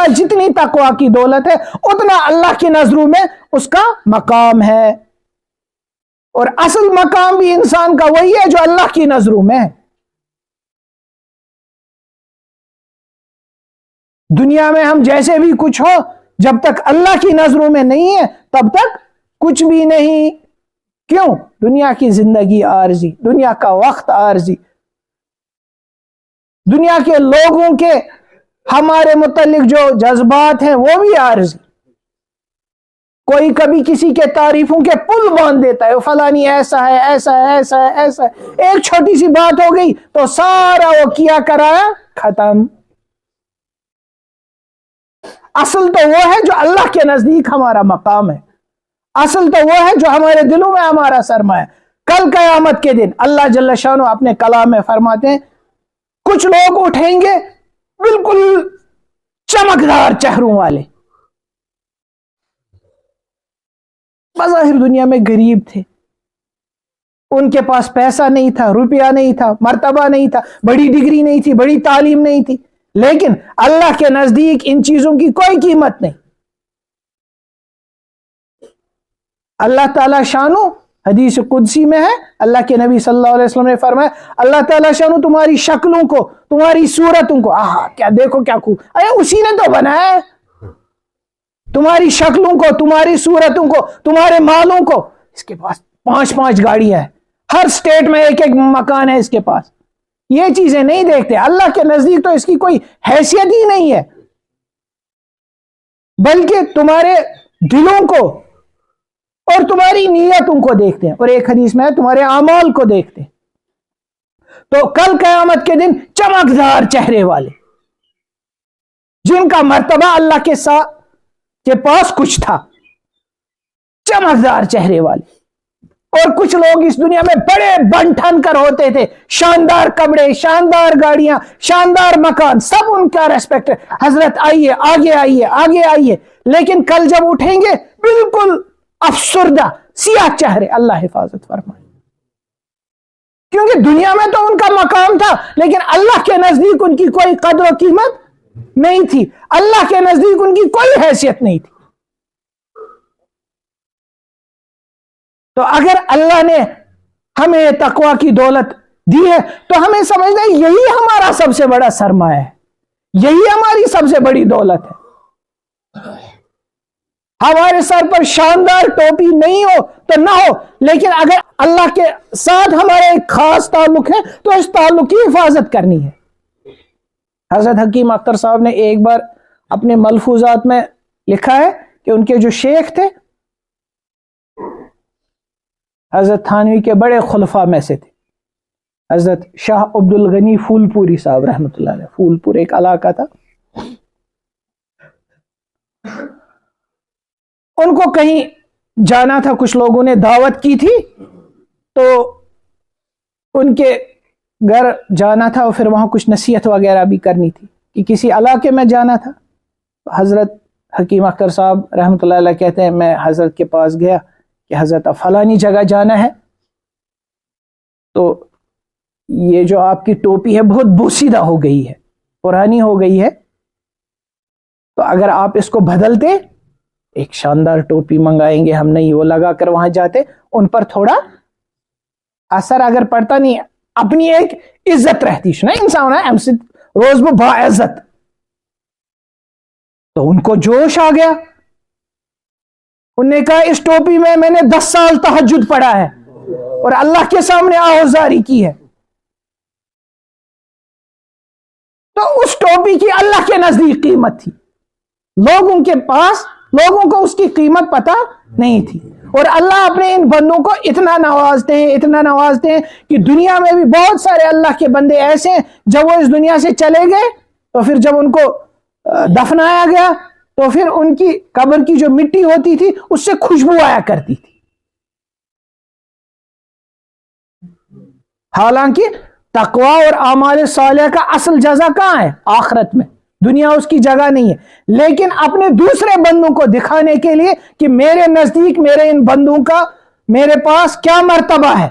زیادہ جتنی تقوی کی دولت ہے اتنا اللہ کی نظروں میں اس کا مقام ہے، اور اصل مقام بھی انسان کا وہی ہے جو اللہ کی نظروں میں ہے۔ دنیا میں ہم جیسے بھی کچھ ہو، جب تک اللہ کی نظروں میں نہیں ہے تب تک کچھ بھی نہیں۔ کیوں؟ دنیا کی زندگی عارضی، دنیا کا وقت عارضی، دنیا کے لوگوں کے ہمارے متعلق جو جذبات ہیں وہ بھی عارضی۔ کوئی کبھی کسی کے تعریفوں کے پل باندھ دیتا ہے، فلانی ایسا ہے، ایسا ہے، ایسا ہے، ایسا ہے، ایک چھوٹی سی بات ہو گئی تو سارا وہ کیا کرایا ختم۔ اصل تو وہ ہے جو اللہ کے نزدیک ہمارا مقام ہے، اصل تو وہ ہے جو ہمارے دلوں میں ہمارا سرمایہ ہے۔ کل قیامت کے دن اللہ جل شانہ اپنے کلام میں فرماتے ہیں کچھ لوگ اٹھیں گے بالکل چمکدار چہروں والے، بظاہر دنیا میں غریب تھے، ان کے پاس پیسہ نہیں تھا، روپیہ نہیں تھا، مرتبہ نہیں تھا، بڑی ڈگری نہیں تھی، بڑی تعلیم نہیں تھی، لیکن اللہ کے نزدیک ان چیزوں کی کوئی قیمت نہیں۔ اللہ تعالی شانو حدیث قدسی میں ہے، اللہ کے نبی صلی اللہ علیہ وسلم نے فرمایا اللہ تعالی شانو تمہاری شکلوں کو، تمہاری صورتوں کو، کیا دیکھو کیا خوب، اسی نے تو بنایا ہے، تمہاری شکلوں کو، تمہاری صورتوں کو، تمہارے مالوں کو۔ اس کے پاس 5 گاڑیاں ہیں، ہر سٹیٹ میں ایک مکان ہے اس کے پاس۔ یہ چیزیں نہیں دیکھتے، اللہ کے نزدیک تو اس کی کوئی حیثیت ہی نہیں ہے، بلکہ تمہارے دلوں کو اور تمہاری نیتوں کو دیکھتے ہیں، اور ایک حدیث میں ہے تمہارے اعمال کو دیکھتے ہیں۔ تو کل قیامت کے دن چمکدار چہرے والے، جن کا مرتبہ اللہ کے پاس کچھ تھا، چمکدار چہرے والے۔ اور کچھ لوگ اس دنیا میں بڑے بن ٹھن کر ہوتے تھے، شاندار کپڑے، شاندار گاڑیاں، شاندار مکان، سب ان کا ریسپیکٹ ہے، حضرت آئیے، آگے آئیے، آگے آئیے، لیکن کل جب اٹھیں گے بالکل افسردہ سیاہ چہرے، اللہ حفاظت فرمائے۔ کیونکہ دنیا میں تو ان کا مقام تھا، لیکن اللہ کے نزدیک ان کی کوئی قدر و قیمت نہیں تھی، اللہ کے نزدیک ان کی کوئی حیثیت نہیں تھی۔ تو اگر اللہ نے ہمیں تقوی کی دولت دی ہے تو ہمیں سمجھنا ہے یہی ہمارا سب سے بڑا سرمایہ ہے، یہی ہماری سب سے بڑی دولت ہے۔ ہمارے سر پر شاندار ٹوپی نہیں ہو تو نہ ہو، لیکن اگر اللہ کے ساتھ ہمارا ایک خاص تعلق ہے تو اس تعلق کی حفاظت کرنی ہے۔ حضرت حکیم اختر صاحب نے ایک بار اپنے ملفوظات میں لکھا ہے کہ ان کے جو شیخ تھے حضرت تھانوی کے بڑے خلفاء میں سے تھے، حضرت شاہ عبد الغنی پھول پوری صاحب رحمۃ اللہ علیہ۔ پھول پور ایک علاقہ تھا، ان کو کہیں جانا تھا، کچھ لوگوں نے دعوت کی تھی تو ان کے گھر جانا تھا، اور پھر وہاں کچھ نصیحت وغیرہ بھی کرنی تھی کہ کسی علاقے میں جانا تھا۔ حضرت حکیم اختر صاحب رحمۃ اللہ علیہ کہتے ہیں میں حضرت کے پاس گیا کہ حضرت اب فلانی جگہ جانا ہے، تو یہ جو آپ کی ٹوپی ہے بہت بوسیدہ ہو گئی ہے، پرانی ہو گئی ہے، تو اگر آپ اس کو بدلتے ایک شاندار ٹوپی منگائیں گے ہم، نہیں وہ لگا کر وہاں جاتے، ان پر تھوڑا اثر اگر پڑتا نہیں، اپنی ایک عزت رہتی نا انسان ہے ہم سے روز وہ با عزت۔ تو ان کو جوش آ گیا، انہوں نے کہا اس ٹوپی میں نے 10 سال تہجد پڑھا ہے اور اللہ کے سامنے آہوزاری کی ہے، تو اس ٹوپی کی اللہ کے نزدیک قیمت تھی، لوگوں کے پاس لوگوں کو اس کی قیمت پتہ نہیں تھی۔ اور اللہ اپنے ان بندوں کو اتنا نوازتے ہیں، اتنا نوازتے ہیں کہ دنیا میں بھی بہت سارے اللہ کے بندے ایسے ہیں جب وہ اس دنیا سے چلے گئے تو پھر جب ان کو دفنایا گیا تو پھر ان کی قبر کی جو مٹی ہوتی تھی اس سے خوشبو آیا کرتی تھی، حالانکہ تقوی اور اعمال صالحہ کا اصل جزا کہاں ہے؟ آخرت میں، دنیا اس کی جگہ نہیں ہے۔ لیکن اپنے دوسرے بندوں کو دکھانے کے لیے کہ میرے نزدیک میرے ان بندوں کا میرے پاس کیا مرتبہ ہے،